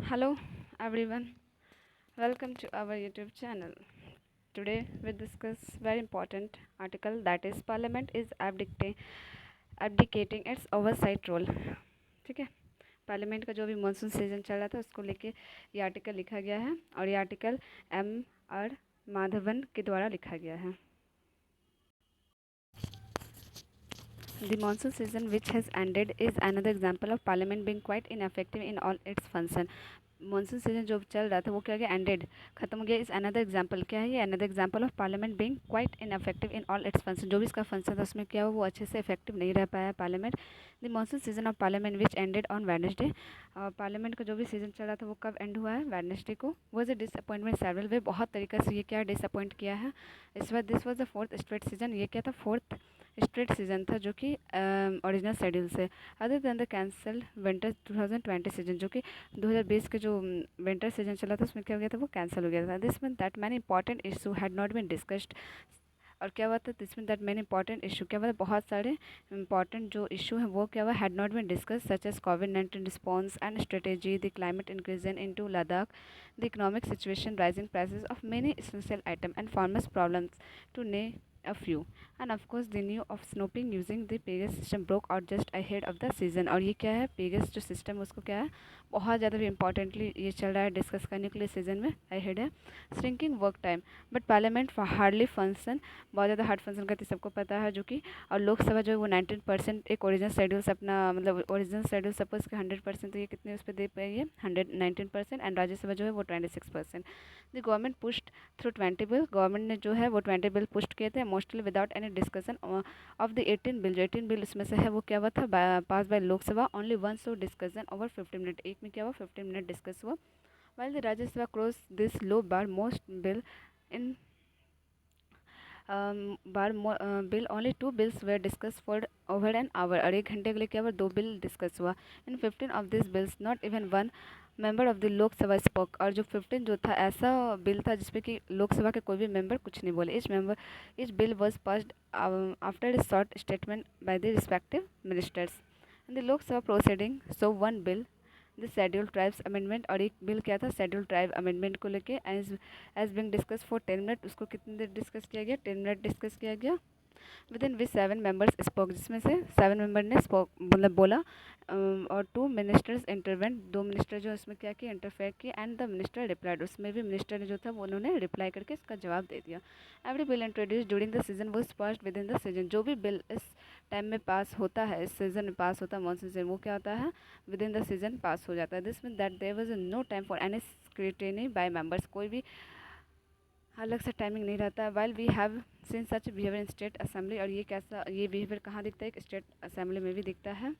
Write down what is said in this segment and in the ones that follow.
Hello everyone, welcome to our YouTube channel. Today we discuss very important article that is Parliament is abdicating its oversight role. ठीक है, parliament का जो भी monsoon season चल रहा था उसको लेके ये आर्टिकल लिखा गया है और ये आर्टिकल M.R. माधवन के द्वारा लिखा गया है. The monsoon season, which has ended, is another example of Parliament being quite ineffective in all its function. Monsoon season जो चल रहा था वो क्या हो गया, एंडेड, खत्म हो गया. इस अनदर एग्जांपल क्या है, ये another example of parliament being quite ineffective in all its function. जो भी इसका फंक्शन था उसमें क्या हो, वो अच्छे से इफेक्टिव नहीं रह पाया parliament. The monsoon season of parliament which ended on Wednesday. Parliament का जो भी सीजन चल रहा था वो कब एंड हुआ है, वेडनेसडे को. Was a disappointment several way. बहुत तरीक़े से ये क्या डिसअपॉइंट किया है. इस बार this was the fourth straight season. ये क्या था, फोर्थ स्ट्रेट सीजन था जो कि ओरिजिनल शेड्यूल से. Other than the cancelled winter 2020 season, जो कि 2020 के जो विंटर सीजन चला था उसमें क्या हो गया था, वो कैंसिल हो गया था. This mean that many important issue had not been discussed. और क्या हुआ था, this mean that many important issue, क्या हुआ था, बहुत सारे इंपॉर्टेंट जो इशू हैं वो क्या हुआ, had not been discuss, such as कोविड-19 response and strategy, the climate incursion into Ladakh, the economic situation, rising prices of many essential item and farmers problems, to name a few. And of course the new of snowping using the Pegasus system broke out just ahead of the season. और ये क्या है, पेगस जो system है उसको क्या है, बहुत ज़्यादा भी इंपॉर्टेंटली ये चल रहा है डिस्कस करने के लिए सीजन में अहेड है. Shrinking work time but parliament hardly function, बहुत ज़्यादा हार्ड फंक्शन करती सबको पता है जो कि. और लोकसभा जो है वो 19% एक ओरिजिनल शेड्यूल से अपना, मतलब ओरिजिनल शेड्यूल सपोज के 100%, तो ये कितने उस पर दे पाई है, 119%. एंड राज्यसभा जो है वो 26%. The government pushed through 20 bill. Government ने जो है वो 20 बिल पुस्ट किए थे mostly without any discussion of the 18 bill. जो 18 बिल उसमें से है वो क्या हुआ था, pass by Lok Sabha only one so discussion over 15 minute. एक में क्या हुआ, 15 मिनट डिस्कस हुआ. While the Rajya Sabha cross this low bar most bill in bar bill only two bills were discuss for over an hour. और 1 घंटे के लिए क्या हुआ, 2 बिल डिस्कस हुआ. इन 15 of this bills not even one member of the Lok Sabha spoke. और जो 15 जो था ऐसा बिल था जिसपे कि लोकसभा के कोई भी मेंबर कुछ नहीं बोले. Etch bill was passed after a short statement by the respective ministers in the Lok Sabha proceeding. So one bill the schedule tribes amendment. और एक बिल क्या था, शेड्यूल ट्राइब अमेंडमेंट को लेके as being discussed for 10 minute. उसको कितनी देर discuss किया गया, 10 मिनट डिस्कस किया गया. With in which 7 members spoke, जिसमें से 7 मेंबर ने स्पोक मतलब बोला. और 2 मिनिस्टर्स इंटरवेंट, 2 मिनिस्टर जो इसमें क्या किया, इंटरफेयर किए. एंड द मिनिस्टर रिप्लाइड, उसमें भी मिनिस्टर ने जो था वो उन्होंने रिप्लाई करके इसका जवाब दे दिया. Every bill introduce during the season was passed within the season. जो भी बिल इस टाइम में पास होता है, इस सीजन में पास होता है, मानसून सीजन, वो क्या होता है, within the season pass हो जाता है. This mean that there was no time for any scrutiny by members. कोई भी अलग से टाइमिंग नहीं रहता है. While we have seen such behaviour in state assembly. और ये कैसा, ये बिहेवियर कहाँ दिखता है, स्टेट असेंबली में भी दिखता है.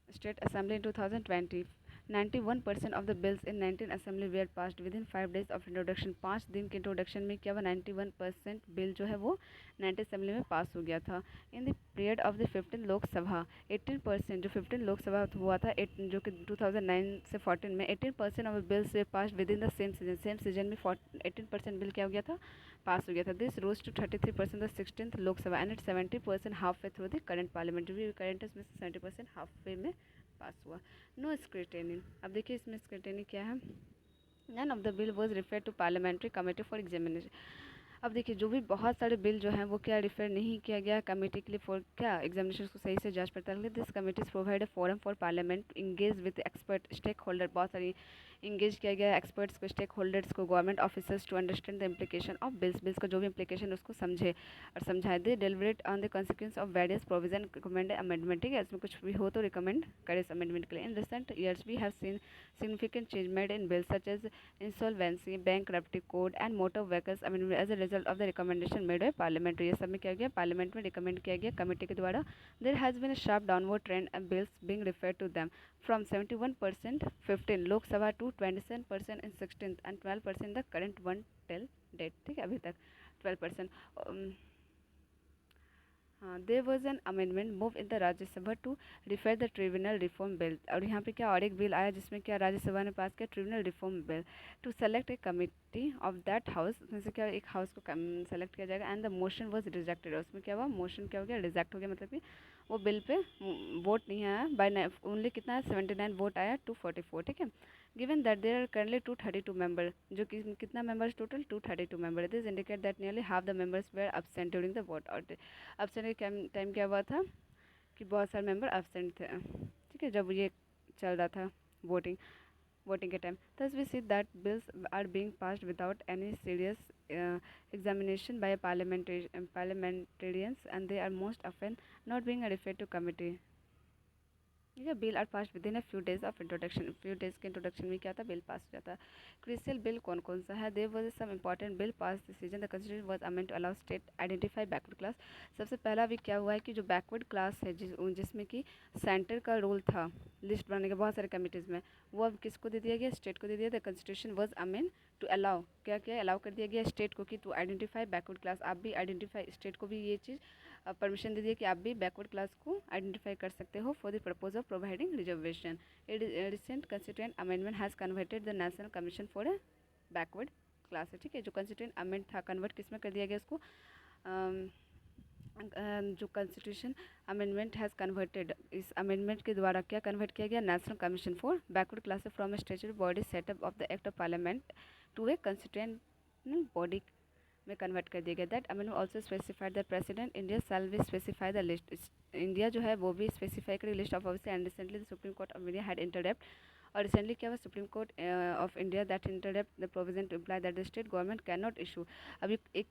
State assembly in 2020 91% of the bills in 19 assembly were passed within 5 days of introduction. 5 दिन के इंट्रोडक्शन में क्या हुआ, 91% बिल जो है वो 19 असेंबली में पास हो गया था. In the period of the 15 Lok Sabha 18%, जो 15 लोकसभा हुआ था जो कि 2009 से 14 में 18% of bills way pass within the same season में 18% बिल क्या हो गया था, पास हो गया था. This rose to 33% the 16th Lok Sabha and 70% halfway through the current parliament. जो भी करंट है उसमें से 70% हाफ वे में पास हुआ. No scrutiny. अब देखिए इसमें स्क्रूटिनी क्या है. None of the bill was refer to parliamentary committee for examination. अब देखिए जो भी बहुत सारे बिल जो हैं वो क्या रेफर नहीं किया गया कमेटी के लिए फॉर क्या, एग्जामिनेशन को सही से जांच पड़ताल के. This committees provide a forum for parliament engage with expert stakeholder. बहुत सारी इंगेज किया गया एक्सपर्ट्स को, स्टेक होल्डर्स को, government officers to understand the implication of bills का जो भी इम्प्लीकेशन उसको समझे और समझाए. They deliberate on the consequence of various provision, recommend amendment. ठीक है, इसमें कुछ भी हो तो रिकमेंड करे इस अमेंडमेंट के लिए. In recent years we have seen significant change made in bills such as insolvency, bankruptcy code and motor vehicles amendment as a result of the recommendation made by parliament. ये सब में क्या गया, parliament में recommend किया गया committee के द्वारा. there has been a sharp downward trend of bills being referred to them from 71% 15 लोक सभा to 27% in 16th and 12% the current one till date. ठीक है, अभी तक 12%. हाँ, there was an amendment move in the Rajya Sabha to refer the tribunal reform bill. और यहाँ पे क्या और एक बिल आया जिसमें क्या राज्यसभा ने पास किया, tribunal reform bill. To select a committee of that house, उसमें से क्या एक हाउस को सेलेक्ट किया जाएगा. And the motion was rejected. उसमें क्या हुआ, मोशन क्या हो गया, रिजेक्ट हो गया. मतलब कि वो बिल पे वोट नहीं आया बाय ओनली कितना है 79 वोट आया 244, ठीक है। Given that there are currently 232 member, जो कि कितना members total 232 member, this indicate that nearly half the members were absent during the vote. और एब्सेंट के टाइम क्या हुआ था कि बहुत सारे मेंबर एब्सेंट थे, ठीक है, जब ये चल रहा था वोटिंग के time. Thus we see that bills are being passed without any serious examination by parliamentarians, and they are most often not being referred to committee। ठीक है, bill are pass within a few days of introduction, few days के introduction में क्या था, bill pass हो जाता है। Crucial bill कौन कौन सा है, there was some important bill pass decision, the constitution was amend to allow state identify backward class. सबसे पहला भी क्या हुआ है कि जो बैकवर्ड क्लास है जिसमें कि सेंटर का रोल था लिस्ट बनाने के बहुत सारे कमिटीज़ में, वो अब किसको दे दिया गया, स्टेट को दे दिया। The constitution was amend to allow, क्या क्या अलाउ कर दिया गया स्टेट को कि टू आइडेंटिफाई बैकवर्ड क्लास, आप भी आइडेंटिफाई, स्टेट को भी ये चीज़ परमिशन दे दिया कि आप भी बैकवर्ड क्लास को आइडेंटिफाई कर सकते हो for the purpose of providing reservation. Recent constituent amendment has converted the national commission for a backward class है, ठीक है। जो कंस्टिट्यूएंट अमेंड था कन्वर्ट किस में कर दिया गया इसको, जो कॉन्स्टिट्यूशन अमेंडमेंट हैज़ कन्वर्टेड, इस अमेंडमेंट के द्वारा क्या कन्वर्ट किया गया, national commission for backward classes from a statutory body set up of the act of parliament to a constituent body में कन्वर्ट कर दिया गया। That amendment also specified the president India shall be specify the list, India जो है वो भी specify करेगी list of officers. And recently the supreme court of India had interrupt, और रिसेंटली क्या हुआ, supreme court of India that interpret the provision to imply that the state government can not issue. अभी एक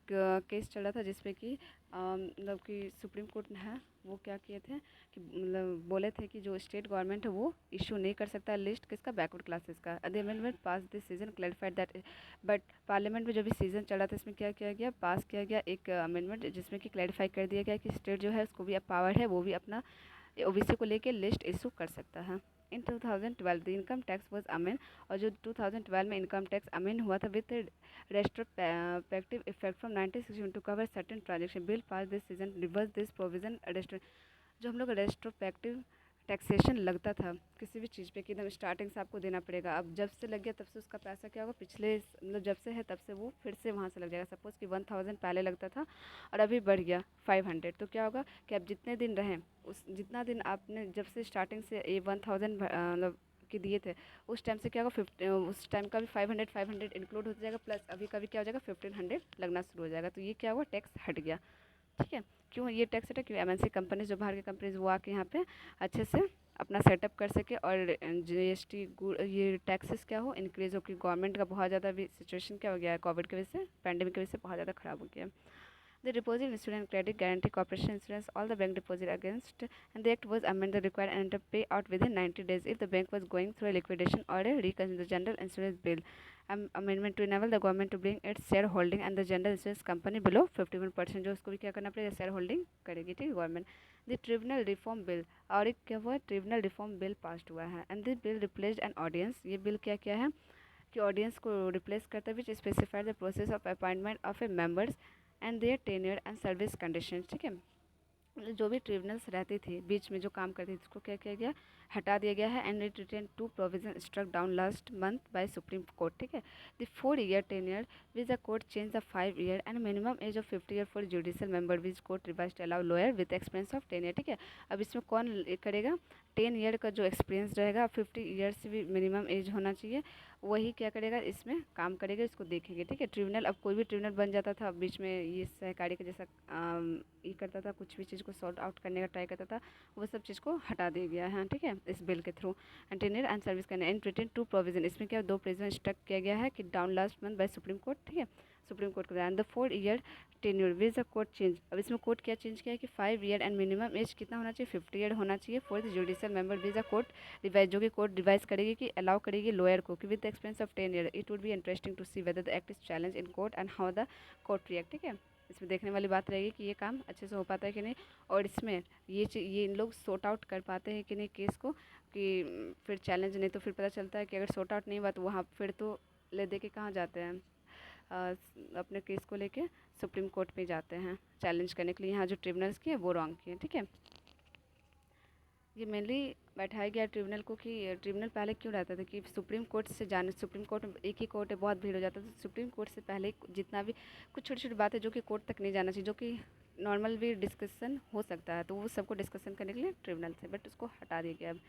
case चल रहा था जिसमें कि मतलब कि सुप्रीम कोर्ट ने है वो क्या किए थे कि मतलब बोले थे कि जो स्टेट गवर्नमेंट है वो इशू नहीं कर सकता लिस्ट किसका, बैकवर्ड क्लासेस का। The amendment pass this season clarified that, but parliament में जो भी सीजन चल रहा था इसमें क्या किया गया, पास किया गया एक अमेंडमेंट जिसमें कि क्लैरिफाई कर दिया गया कि स्टेट जो है उसको भी अब पावर है, वो भी अपना ओबीसी को लेके लिस्ट इशू कर सकता है। In 2012 the income tax was amend, और जो 2012 में इनकम टैक्स अमेंड हुआ था with retrospective effect from 1961 to cover certain transaction, bill pass this season reverse this provision. जो हम लोग रेस्ट्रोस्पेक्टिव टैक्सेशन लगता था किसी भी चीज़ पे कि एकदम स्टार्टिंग से आपको देना पड़ेगा, अब जब से लग गया तब से उसका पैसा क्या होगा, पिछले मतलब जब से है तब से वो फिर से वहाँ से लग जाएगा। सपोज़ कि 1000 पहले लगता था और अभी बढ़ गया 500, तो क्या होगा कि आप जितने दिन रहें उस जितना दिन आपने जब से स्टार्टिंग से ये 1000 मतलब कि दिए थे उस टाइम से क्या होगा 50, उस टाइम का भी 500 इंक्लूड हो जाएगा, प्लस अभी का भी क्या हो जाएगा 1500 लगना शुरू हो जाएगा। तो ये क्या हुआ, टैक्स हट गया, ठीक है। क्यों ये टैक्स है, क्यों एमएनसी कंपनीज जो बाहर की कंपनीज वो आके यहाँ पे अच्छे से अपना सेटअप कर सके और जीएसटी ये टैक्सेस क्या हो इंक्रीज हो, कि गवर्नमेंट का बहुत ज़्यादा भी सिचुएशन क्या हो गया है कोविड की वजह से, पैंडेमिक की वजह से बहुत ज़्यादा ख़राब हो गया। The Deposit Insurance and Credit Guarantee Corporation insurance all the bank deposit against, and the act was amended required and to pay out within 90 days if the bank was going through a liquidation or a reconstruction. The General Insurance Bill amendment to enable the government to bring its shareholding and the general insurance company below 51%, जो उसको भी क्या करना पड़ेगा, share holding करेगी, ठीक है government. The tribunal reform bill, और एक क्या हुआ, ट्रिब्यूनल रिफॉर्म बिल पास हुआ है। And this bill replaced an ordinance, ये बिल क्या क्या है कि ऑडियंस को रिप्लेस करता है, which specified the process of appointment of a members and their tenure and service condition, ठीक है। मतलब जो भी ट्रिब्यूनल्स रहती थी बीच में जो काम करती थी उसको क्या किया गया, हटा दिया गया है। And it return to provision struck down last month by supreme court, ठीक है। The 4 year tenure which the court change the 5 year and minimum age of 50 year for judicial member which court revise to allow lawyer with experience of 10 year, ठीक है। अब इसमें कौन करेगा, 10 year का जो एक्सपीरियंस रहेगा, 50 year से भी मिनिमम एज होना चाहिए, वही क्या करेगा इसमें काम करेगा, इसको देखेंगे, ठीक है। ट्रिब्यूनल, अब कोई भी ट्रिब्यूनल बन जाता था बीच में, ये सहकारी का जैसा ये करता था, कुछ भी चीज़ को सॉर्ट आउट करने का ट्राई करता था, वो सब चीज़ को हटा दिया गया है, ठीक है, इस बिल के थ्रू। एंड टेन्योर एंड सर्विस करने एंड रिटर्न टू प्रोविजन, इसमें क्या 2 प्रोविजन स्टक किया गया है कि down last month by supreme court, ठीक है, सुप्रीम कोर्ट को। And the 4 year tenure which the court change, अब इसमें कोर्ट क्या चेंज किया है कि 5 year एंड मिनिमम एज कितना होना चाहिए, 50 year होना चाहिए for the judicial member which the court revise, जो कि कोर्ट रिवाइज करेगी कि अलाउ करेगी लॉयर को कि with the experience of 10 year it would be interesting to see whether the act is challenge in court and how the court react, ठीक है। इसमें देखने वाली बात रहेगी कि ये काम अच्छे से हो पाता है कि नहीं, और इसमें ये इन लोग सॉर्ट आउट कर पाते हैं कि नहीं केस को, कि फिर चैलेंज, नहीं तो फिर पता चलता है कि अगर सॉर्ट आउट नहीं हुआ तो वहाँ फिर तो ले दे के कहाँ जाते हैं, अपने केस को लेके सुप्रीम कोर्ट पे जाते हैं चैलेंज करने के लिए, यहाँ जो ट्रिब्यूनल्स की है वो रॉन्ग की है, ठीक है। ये मेनली बैठाया गया ट्रिब्यूनल को कि ट्रिब्यूनल पहले क्यों रहता था कि सुप्रीम कोर्ट से जाने, सुप्रीम कोर्ट में एक ही कोर्ट है, बहुत भीड़ हो जाता था, तो सुप्रीम कोर्ट से पहले जितना भी कुछ छोटी छोटी बातें जो कि कोर्ट तक नहीं जाना चाहिए, जो कि नॉर्मल भी डिस्कशन हो सकता है, तो वो सबको डिस्कशन करने के लिए ट्रिब्यूनल से, बट उसको हटा दिया गया अब।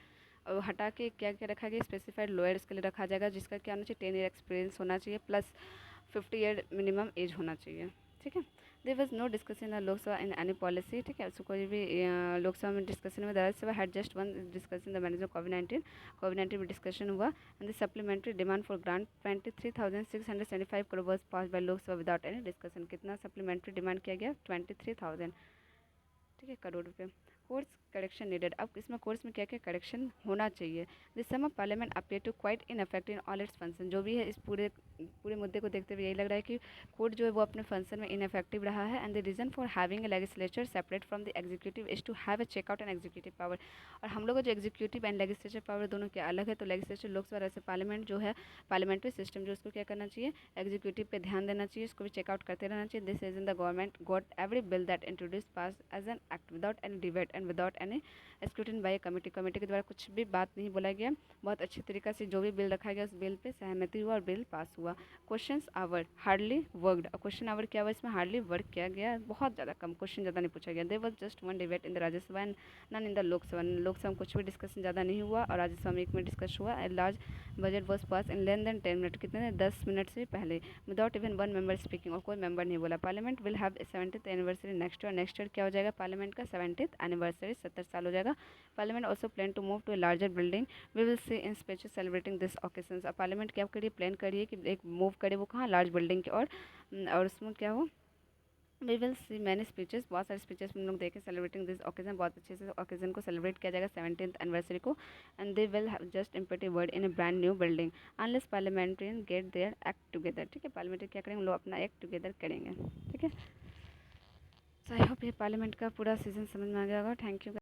और हटा के क्या क्या रखा गया, स्पेसिफाइड लॉयर्स के लिए रखा जाएगा, जिसका क्या होना चाहिए, 10 ईयर एक्सपीरियंस होना चाहिए प्लस 50 ईयर मिनिमम एज होना चाहिए। ठीक है। There was no discussion in Lok Sabha in any policy. ठीक है, सो कोई भी लोकसभा में डिस्कशन में, Rajya Sabha had just one discussion the management कोविड-19 में डिस्कशन हुआ, and the supplementary demand for grant 23,675 crore was pass by Lok Sabha without any discussion. कितना सप्लीमेंट्री डिमांड किया गया, 23,000, ठीक है, करोड़ रुपये। कोर्स करेक्शन नीडेड, अब इसमें कोर्स में क्या क्या करेक्शन होना चाहिए। This sum of parliament appear to quite ineffective in all its function. जो भी है इस पूरे पूरे मुद्दे को देखते हुए यही लग रहा है कि कोर्ट जो है वो अपने फंक्शन में इनफेक्टिव रहा है, and the reason for having a legislature separate from the executive is to have a checkout and executive power. और हम लोग का जो एग्जीक्यूटिव एंड लेजिस्लेचर पावर दोनों क्या अलग है, तो लेजिस्लेचर लोकसभा, ऐसे पार्लियामेंट जो है पार्लियामेंट्री सिस्टम जो, उसको क्या करना चाहिए, एग्जीक्यूटिव पे ध्यान देना चाहिए, उसको भी चेकआउट करते रहना चाहिए। This is in the government got every bill that introduce pass as an act without any debate and without any scrutiny by committee. Committee के द्वारा कुछ भी बात नहीं बोला गया, बहुत अच्छी तरीके से जो भी बिल रखा गया उस बिल पे सहमति हुआ और बिल पास हुआ। Questions hour hardly worked, question hour क्या हुआ, इसमें हार्डली वर्क किया गया, बहुत ज़्यादा कम क्वेश्चन, ज़्यादा नहीं पूछा गया। There was just one debate in the Rajya Sabha and none in the Lok Sabha. Lok Sabha में कुछ भी डिस्कशन ज़्यादा नहीं हुआ और राज्यसभा में एक में डिस्कस हुआ। A large budget was pass in less than 10 minute, कितने देर, 10 मिनट से पहले, without even one member speaking, और कोई मेंबर नहीं बोला। Parliament will have 70th anniversary next year, next year क्या हो जाएगा, पार्लियामेंट का 70th एनिवर्सरी, 70 साल हो जाएगा। Parliament also plan to move to a larger building. We will see in speeches celebrating this occasions. अब पार्लियामेंट क्या करिए, प्लान करिए कि एक मूव करे वो कहाँ, लार्ज बिल्डिंग के, और उसमें क्या हो, we will see many speeches, बहुत सारे स्पीचेस हम लोग देखें सेलिब्रेटिंग दिस ओकेजन, बहुत अच्छे से ओकेजन को सेलिब्रेट किया जाएगा 70th एनिवर्सरी को, and they will have just imperative word in a brand new building unless parliamentarian get their act together. ठीक है, पार्लियामेंट्री क्या करेंगे, लोग अपना एक्ट टुगेदर करेंगे। ठीक है, सो आई होप ये पार्लियामेंट का पूरा सीजन समझ में आ गया होगा। Thank you.